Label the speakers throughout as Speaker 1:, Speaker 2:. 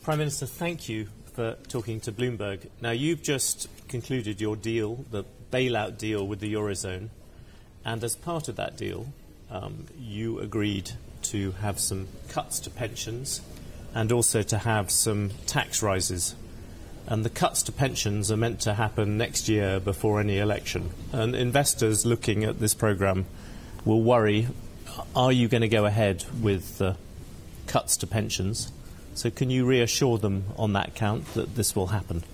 Speaker 1: Prime Minister, thank you for talking to Bloomberg. Now, you've just concluded your deal, the bailout deal with the Eurozone, and as part of that deal, you agreed to have some cuts to pensions and also to have some tax rises. And the cuts to pensions are meant to happen next year before any election. And investors looking at this programme will worry, are you going to go ahead with the cuts to pensions? So can you reassure them on that count that this will happen?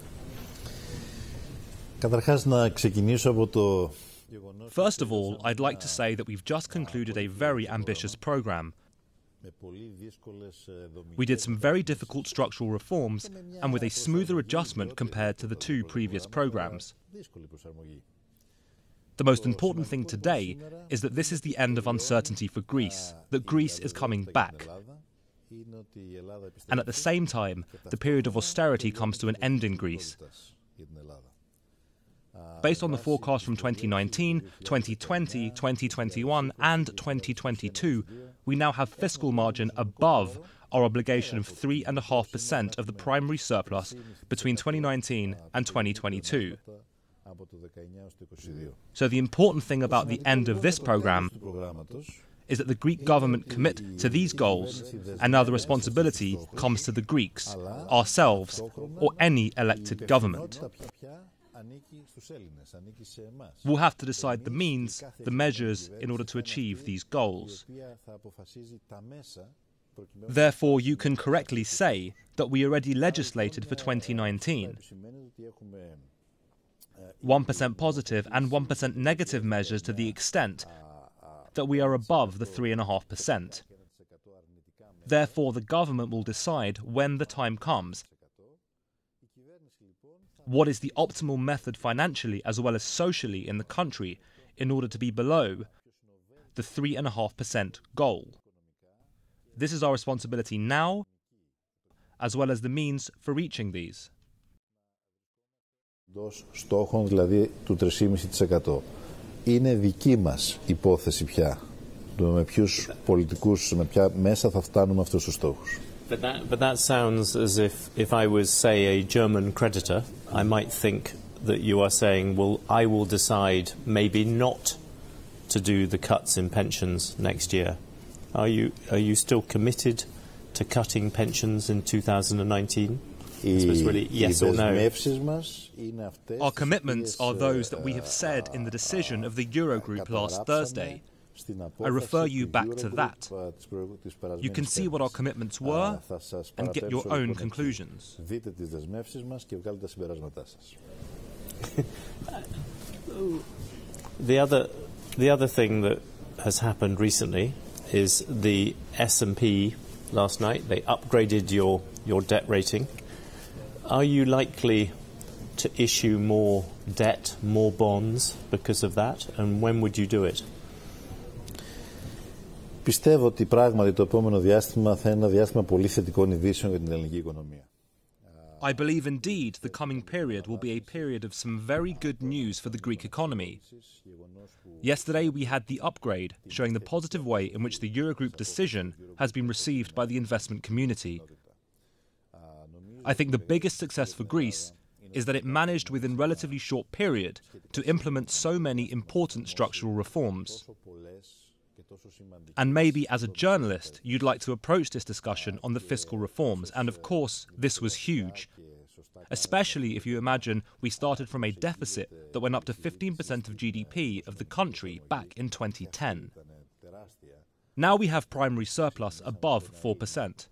Speaker 2: First of all, I'd like to say that we've just concluded a very ambitious programme. We did some very difficult structural reforms and with a smoother adjustment compared to the two previous programmes. The most important thing today is that this is the end of uncertainty for Greece, that Greece is coming back. And at the same time, the period of austerity comes to an end in Greece. Based on the forecast from 2019, 2020, 2021 and 2022, we now have fiscal margin above our obligation of 3.5% of the primary surplus between 2019 and 2022. So the important thing about the end of this programme is that the Greek government commit to these goals, and now the responsibility comes to the Greeks, ourselves, or any elected government. We'll have to decide the means, the measures, in order to achieve these goals. Therefore, you can correctly say that we already legislated for 2019. 1% positive and 1% negative measures to the extent that we are above the 3.5%. Therefore, the government will decide when the time comes what is the optimal method financially as well as socially in the country in order to be below the 3.5% goal. This is our responsibility now, as well as the means for reaching these.
Speaker 3: Στόχων δηλαδή του 3,5%. Είναι δική μας υπόθεση πια. Με ποιους πολιτικούς, με ποια μέσα θα φτάνουμε αυτούς τους στόχους.
Speaker 1: But that sounds as if I was, say, a German creditor, I might think that you are saying, well, I will decide maybe not to do the cuts in pensions next year. Are you still committed to cutting pensions in 2019? Really, yes or no?
Speaker 2: Our commitments are those that we have said in the decision of the Eurogroup last Thursday. I refer you back to that. You can see what our commitments were and get your own conclusions.
Speaker 1: The other thing that has happened recently is the S&P last night. They upgraded your debt rating. Are you likely to issue more debt, more bonds because of that? And when would you do it?
Speaker 3: Πιστεύω ότι πράγματι το επόμενο διάστημα θα είναι ένα διάστημα πολύ θετικών ειδήσεων για την ελληνική οικονομία.
Speaker 2: I believe indeed the coming period will be a period of some very good news for the Greek economy. Yesterday we had the upgrade showing the positive way in which the Eurogroup decision has been received by the investment community. I think the biggest success for Greece is that it managed within a relatively short period to implement so many important structural reforms. And maybe as a journalist, you'd like to approach this discussion on the fiscal reforms, and of course, this was huge. Especially if you imagine we started from a deficit that went up to 15% of GDP of the country back in 2010. Now we have primary surplus above 4%.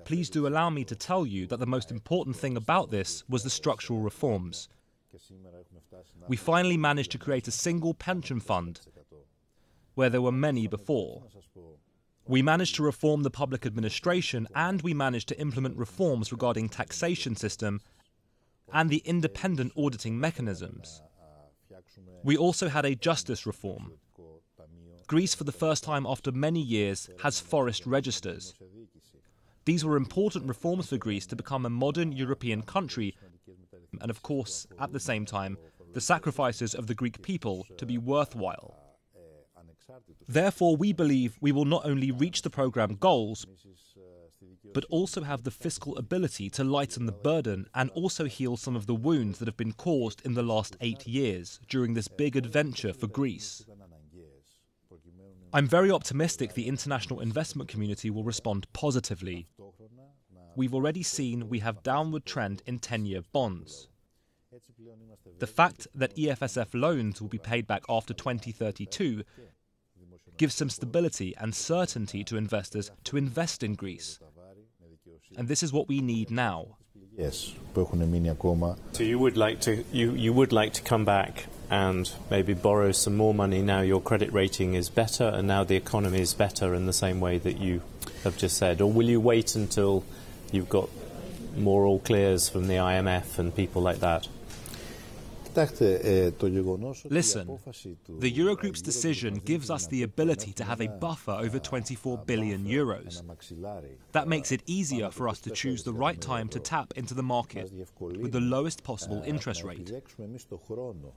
Speaker 2: Please do allow me to tell you that the most important thing about this was the structural reforms. We finally managed to create a single pension fund where there were many before. We managed to reform the public administration and we managed to implement reforms regarding taxation system and the independent auditing mechanisms. We also had a justice reform. Greece, for the first time after many years, has forest registers. These were important reforms for Greece to become a modern European country and, of course, at the same time, the sacrifices of the Greek people to be worthwhile. Therefore, we believe we will not only reach the programme goals, but also have the fiscal ability to lighten the burden and also heal some of the wounds that have been caused in the last 8 years during this big adventure for Greece. I'm very optimistic the international investment community will respond positively. We've already seen we have downward trend in 10-year bonds. The fact that EFSF loans will be paid back after 2032 gives some stability and certainty to investors to invest in Greece. And this is what we need now.
Speaker 3: Yes. So
Speaker 1: you would like to come back and maybe borrow some more money now your credit rating is better and now the economy is better in the same way that you have just said? Or will you wait until you've got more all clears from the IMF and people like that?
Speaker 2: Listen, the Eurogroup's decision gives us the ability to have a buffer over 24 billion euros. That makes it easier for us to choose the right time to tap into the market with the lowest possible interest rate.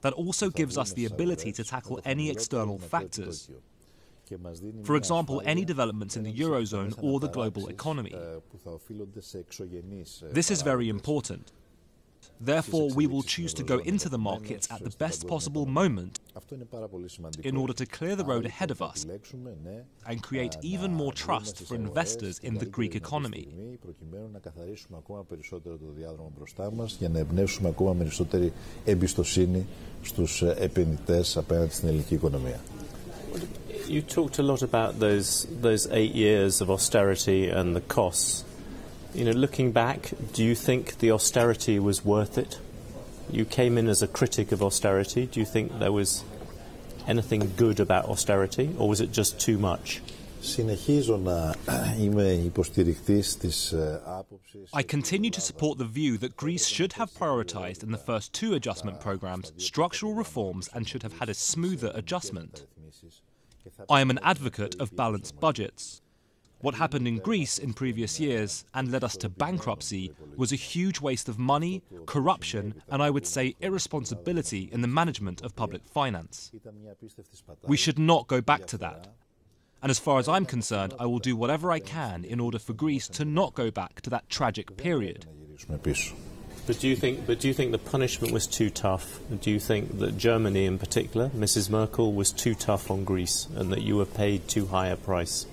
Speaker 2: That also gives us the ability to tackle any external factors. For example, any developments in the Eurozone or the global economy. This is very important. Therefore, we will choose to go into the markets at the best possible moment in order to clear the road ahead of us and create even more trust for investors in the Greek economy.
Speaker 1: You talked a lot about those 8 years of austerity and the costs. Looking back, do you think the austerity was worth it? You came in as a critic of austerity. Do you think there was anything good about austerity, or was it just too much?
Speaker 2: I continue to support the view that Greece should have prioritised in the first 2 adjustment programmes structural reforms and should have had a smoother adjustment. I am an advocate of balanced budgets. What happened in Greece in previous years and led us to bankruptcy was a huge waste of money, corruption, and I would say irresponsibility in the management of public finance. We should not go back to that. And as far as I'm concerned, I will do whatever I can in order for Greece to not go back to that tragic period.
Speaker 1: But do you think the punishment was too tough? Do you think that Germany in particular, Mrs. Merkel, was too tough on Greece and that you were paid too high a price?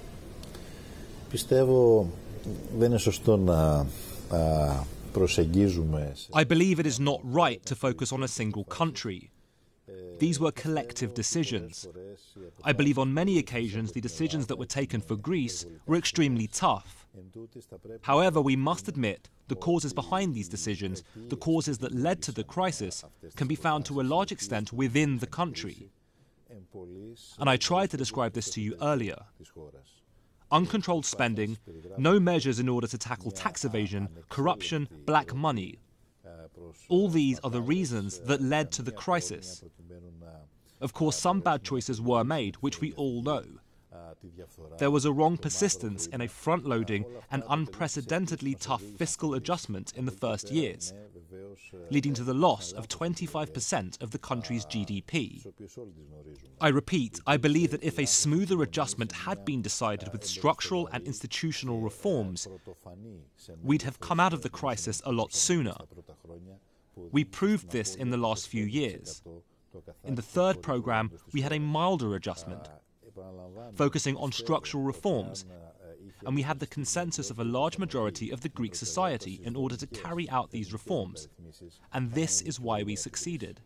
Speaker 2: I believe it is not right to focus on a single country. These were collective decisions. I believe on many occasions the decisions that were taken for Greece were extremely tough. However, we must admit the causes behind these decisions, the causes that led to the crisis, can be found to a large extent within the country. And I tried to describe this to you earlier. Uncontrolled spending, no measures in order to tackle tax evasion, corruption, black money. All these are the reasons that led to the crisis. Of course, some bad choices were made, which we all know. There was a wrong persistence in a front-loading and unprecedentedly tough fiscal adjustment in the first years, leading to the loss of 25% of the country's GDP. I repeat, I believe that if a smoother adjustment had been decided with structural and institutional reforms, we'd have come out of the crisis a lot sooner. We proved this in the last few years. In the third programme, we had a milder adjustment, focusing on structural reforms, and we had the consensus of a large majority of the Greek society in order to carry out these reforms. And this is why we succeeded.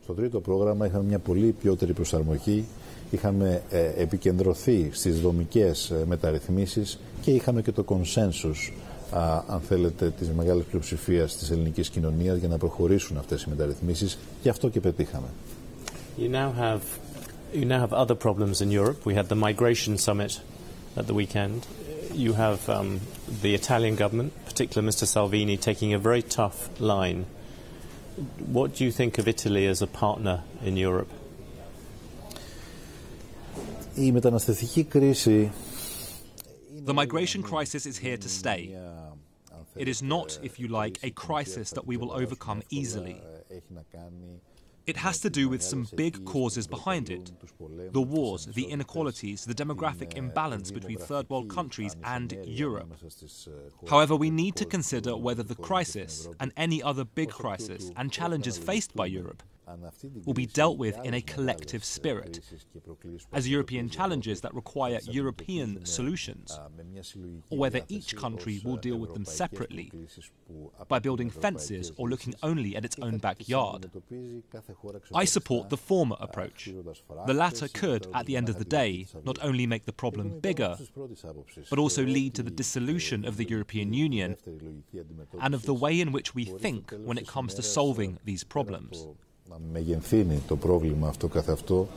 Speaker 3: Στο τρίτο πρόγραμμα είχαμε μια πολύ ποιότερη προσαρμογή, είχαμε επικεντρωθεί στις δομικές μεταρρυθμίσεις και είχαμε και το consensus, αν θέλετε, της μεγάλης πλειοψηφίας της ελληνικής κοινωνίας για να προχωρήσουν αυτές οι μεταρρυθμίσεις, και αυτό και πετύχαμε.
Speaker 1: You now have other problems in Europe. We had the migration summit at the weekend. You have the Italian government, particularly Mr. Salvini, taking a very tough line. What do you think of Italy as a partner in Europe?
Speaker 3: Η μεταναστευτική κρίση...
Speaker 2: The migration crisis is here to stay. It is not, if you like, a crisis that we will overcome easily. It has to do with some big causes behind it. The wars, the inequalities, the demographic imbalance between third world countries and Europe. However, we need to consider whether the crisis and any other big crisis and challenges faced by Europe will be dealt with in a collective spirit, as European challenges that require European solutions, or whether each country will deal with them separately by building fences or looking only at its own backyard. I support the former approach. The latter could, at the end of the day, not only make the problem bigger, but also lead to the dissolution of the European Union and of the way in which we think when it comes to solving these problems.
Speaker 3: Να μεγενθύνει το πρόβλημα αυτό καθ' αυτό,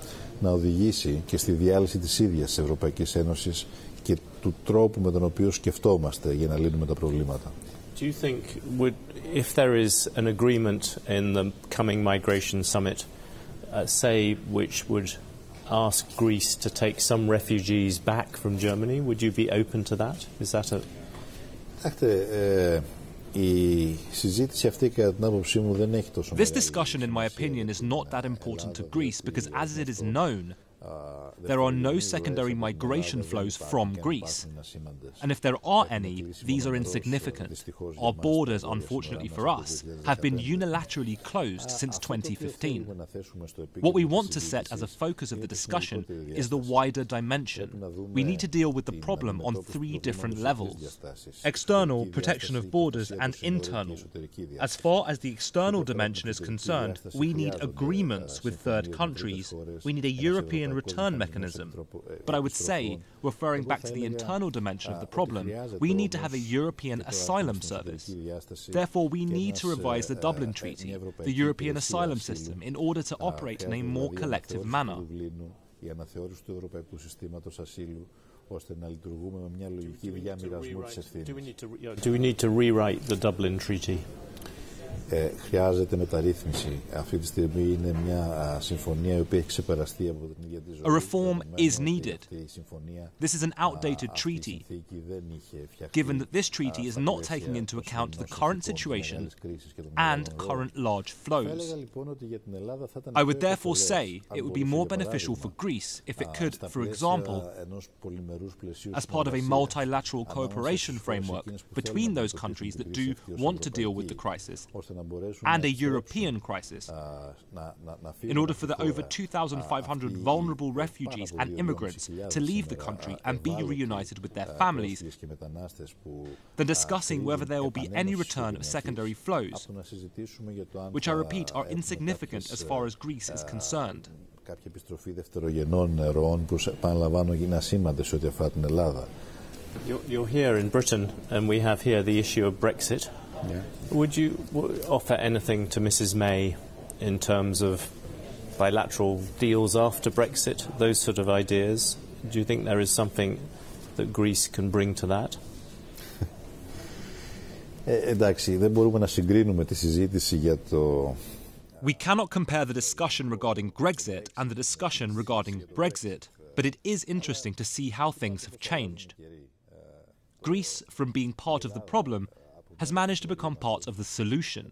Speaker 3: να οδηγήσει και στη διάλυση της ίδιας της Ευρωπαϊκής Ένωσης και του τρόπου με τον οποίο σκεφτόμαστε για να λύνουμε τα προβλήματα.
Speaker 1: Do you think, if there is an agreement in the coming migration summit, say, which would ask Greece to take some refugees back from Germany, would you be open to that? Is that a...
Speaker 3: Η συζήτηση αυτή κατά την άποψή μου δεν έχει τόσο
Speaker 2: This discussion, in my opinion, is not that important to Greece because, as it is known, there are no secondary migration flows from Greece. And if there are any, these are insignificant. Our borders, unfortunately for us, have been unilaterally closed since 2015. What we want to set as a focus of the discussion is the wider dimension. We need to deal with the problem on three different levels: external, protection of borders, and internal. As far as the external dimension is concerned, we need agreements with third countries. We need a European return mechanism. But I would say, referring back to the internal dimension of the problem, we need to have a European asylum service. Therefore, we need to revise the Dublin Treaty, the European asylum system, in order to operate in a more collective manner.
Speaker 1: Do we need to rewrite the Dublin Treaty?
Speaker 3: Χρειάζεται μεταρρύθμιση. Αυτή τη στιγμή είναι μια συμφωνία η οποία έχει ξεπεραστεί από την ίδια τη ζωή.
Speaker 2: A reform is needed. This is an outdated treaty, given that this treaty is not taking into account the current situation and current large flows. I would therefore say it would be more beneficial for Greece if it could, for example, as part of a multilateral cooperation framework between those countries that do want to deal with the crisis, and a European crisis, in order for the over 2,500 vulnerable refugees and immigrants to leave the country and be reunited with their families, than discussing whether there will be any return of secondary flows, which I repeat are insignificant as far as Greece is concerned.
Speaker 3: Κάποια επιστροφή δευτερογενών ροών που επαναλαμβάνω είναι ασήμαντες σε ό,τι αφορά την Ελλάδα.
Speaker 1: You're here in Britain and we have here the issue of Brexit. Yeah. Would you offer anything to Mrs. May in terms of bilateral deals after Brexit, those sort of ideas? Do you think there is something that Greece can bring to that?
Speaker 3: Εντάξει, δεν μπορούμε να συγκρίνουμε τη συζήτηση για το...
Speaker 2: We cannot compare the discussion regarding Grexit and the discussion regarding Brexit, but it is interesting to see how things have changed. Greece, from being part of the problem, has managed to become part of the solution.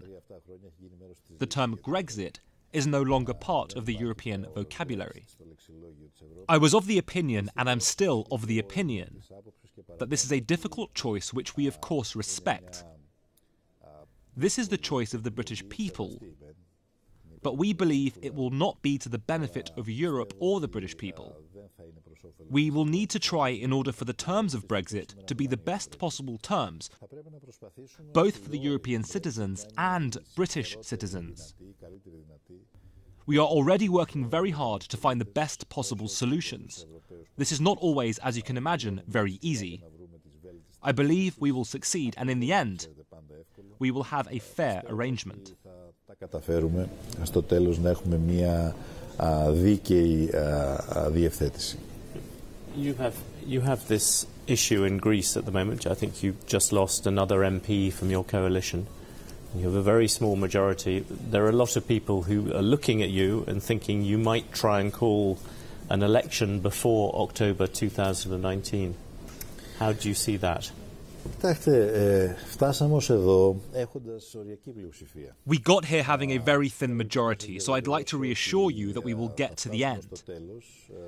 Speaker 2: The term Grexit is no longer part of the European vocabulary. I was of the opinion, and am still of the opinion, that this is a difficult choice which we of course respect. This is the choice of the British people, but we believe it will not be to the benefit of Europe or the British people. We will need to try in order for the terms of Brexit to be the best possible terms, both for the European citizens and British citizens. We are already working very hard to find the best possible solutions. This is not always, as you can imagine, very easy. I believe we will succeed, and in the end, we will have a fair arrangement.
Speaker 3: Καταφέρουμε στο τέλος να έχουμε μια δίκαιη διευθέτηση.
Speaker 1: You have this issue in Greece at the moment. I think you just lost another MP from your coalition. You have a very small majority. There are a lot of people who are looking at you and thinking you might try and call an election before October 2019. How do you see that?
Speaker 2: We got here having a very thin majority, so I'd like to reassure you that we will get to the end.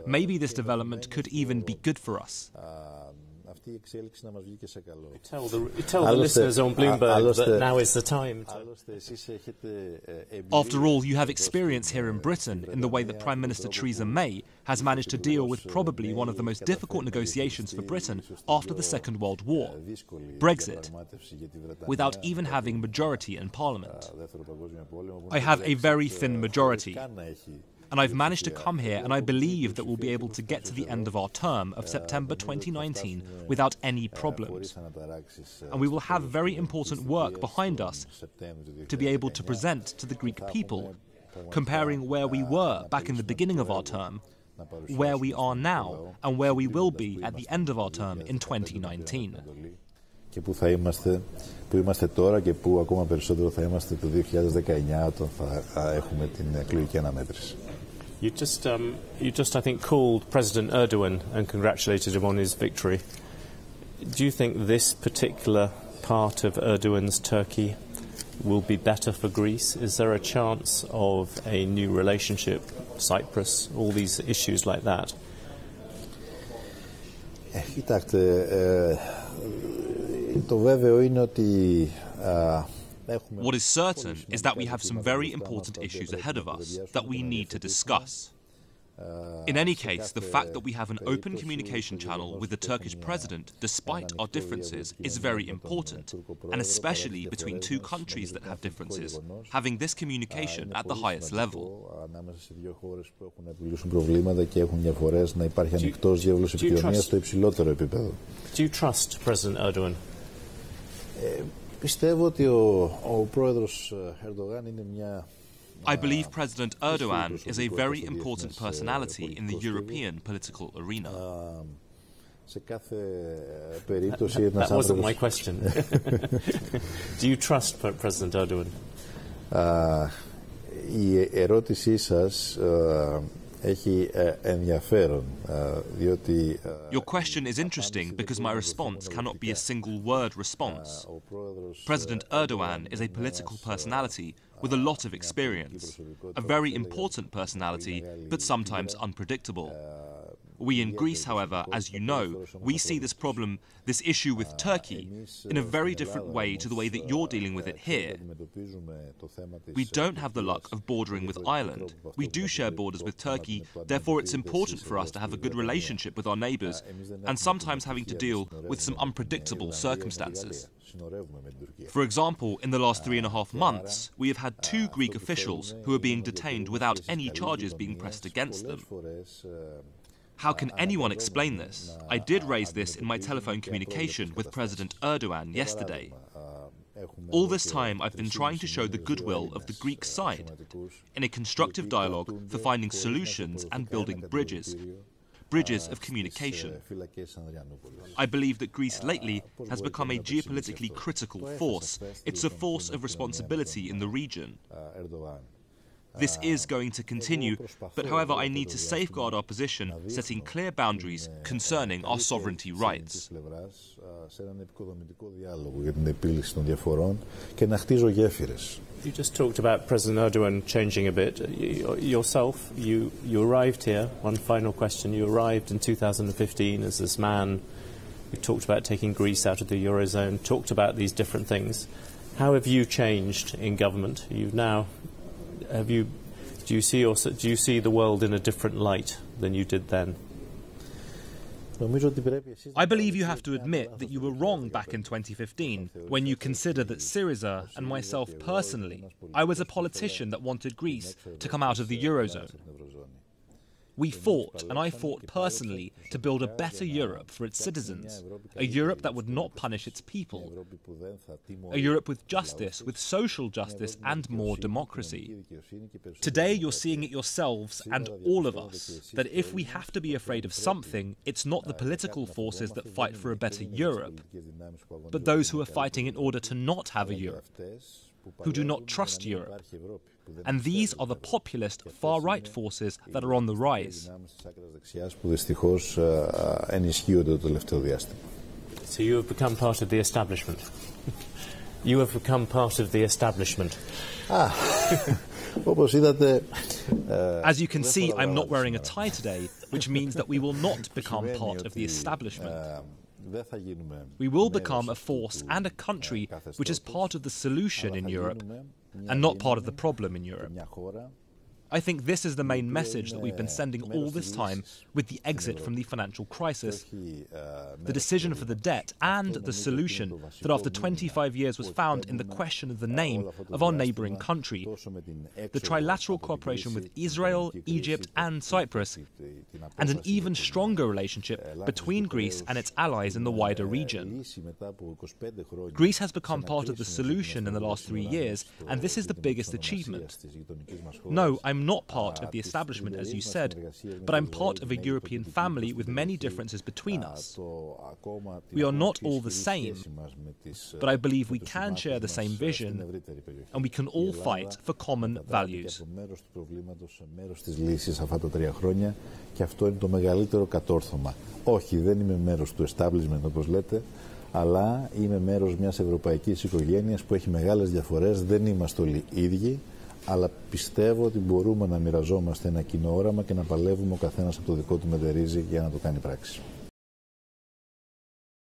Speaker 2: Maybe this development could even be good for us.
Speaker 1: Tell the listeners on Bloomberg that now is the time.
Speaker 2: After all, you have experience here in Britain in the way that Prime Minister Theresa May has managed to deal with probably one of the most difficult negotiations for Britain after the Second World War, Brexit, without even having majority in Parliament. I have a very thin majority, and I've managed to come here, and I believe that we'll be able to get to the end of our term of September 2019 without any problems. And we will have very important work behind us to be able to present to the Greek people, comparing where we were back in the beginning of our term, where we are now, and where we will be at the end of our term in 2019.
Speaker 3: Και πού είμαστε τώρα και πού ακόμα περισσότερο θα είμαστε το 2019 όταν θα έχουμε την εκλογική αναμέτρηση.
Speaker 1: You just, I think, called President Erdogan and congratulated him on his victory. Do you think this particular part of Erdogan's Turkey will be better for Greece? Is there a chance of a new relationship, Cyprus, all these issues like that?
Speaker 3: Κοιτάξτε, το βέβαιο είναι ότι
Speaker 2: What is certain is that we have some very important issues ahead of us that we need to discuss. In any case, the fact that we have an open communication channel with the Turkish president, despite our differences, is very important, and especially between two countries that have differences, having this communication at the highest level.
Speaker 1: Do you trust President Erdogan?
Speaker 2: I believe President Erdogan is a very important personality in the European political arena.
Speaker 1: That wasn't my question. Do you trust President Erdogan?
Speaker 3: Η ερώτησή σας έχει ενδιαφέρον, διότι...
Speaker 2: Your question is interesting because my response cannot be a single word response. President Erdogan is a political personality with a lot of experience, a very important personality, but sometimes unpredictable. We in Greece, however, as you know, we see this problem, this issue with Turkey, in a very different way to the way that you're dealing with it here. We don't have the luck of bordering with Ireland. We do share borders with Turkey, therefore it's important for us to have a good relationship with our neighbours, and sometimes having to deal with some unpredictable circumstances. For example, in the last 3.5 months, we have had 2 Greek officials who are being detained without any charges being pressed against them. How can anyone explain this? I did raise this in my telephone communication with President Erdogan yesterday. All this time I've been trying to show the goodwill of the Greek side in a constructive dialogue for finding solutions and building bridges of communication. I believe that Greece lately has become a geopolitically critical force. It's a force of responsibility in the region. This is going to continue, but however I need to safeguard our position, setting clear boundaries concerning our sovereignty rights.
Speaker 1: You just talked about President Erdogan changing a bit. Yourself, you arrived here, one final question, you arrived in 2015 as this man who talked about taking Greece out of the Eurozone, talked about these different things. How have you changed in government? You've now... Do you see the world in a different light than you did then?
Speaker 2: I believe you have to admit that you were wrong back in 2015 when you consider that Syriza and myself personally, I was a politician that wanted Greece to come out of the Eurozone. We fought, and I fought personally, to build a better Europe for its citizens, a Europe that would not punish its people, a Europe with justice, with social justice and more democracy. Today you're seeing it yourselves and all of us, that if we have to be afraid of something, it's not the political forces that fight for a better Europe, but those who are fighting in order to not have a Europe, who do not trust Europe. And these are the populist far-right forces that are on the rise.
Speaker 1: So you have become part of the establishment. You have become part of the establishment.
Speaker 2: As you can see, I'm not wearing a tie today, which means that we will not become part of the establishment. We will become a force and a country which is part of the solution in Europe and not part of the problem in Europe. I think this is the main message that we've been sending all this time with the exit from the financial crisis. The decision for the debt and the solution that after 25 years was found in the question of the name of our neighbouring country. The trilateral cooperation with Israel, Egypt and Cyprus, and an even stronger relationship between Greece and its allies in the wider region. Greece has become part of the solution in the last 3 years, and this is the biggest achievement. No, I'm not part of the establishment, as you said, but I'm part of a European family with many differences between us. We are not all the same, but I believe we can share the same vision, and we can all fight for common values.
Speaker 3: Και αυτό είναι το μεγαλύτερο κατόρθωμα. Όχι, δεν είμαι μέρος του establishment όπως λέτε, αλλά είμαι μέρος μιας ευρωπαϊκής οικογένειας που έχει μεγάλες διαφορές, δεν είμαστε όλοι ίδιοι, αλλά πιστεύω ότι μπορούμε να μοιραζόμαστε ένα κοινό όραμα και να παλεύουμε ο καθένας από το δικό του μετερίζει για να το κάνει πράξη.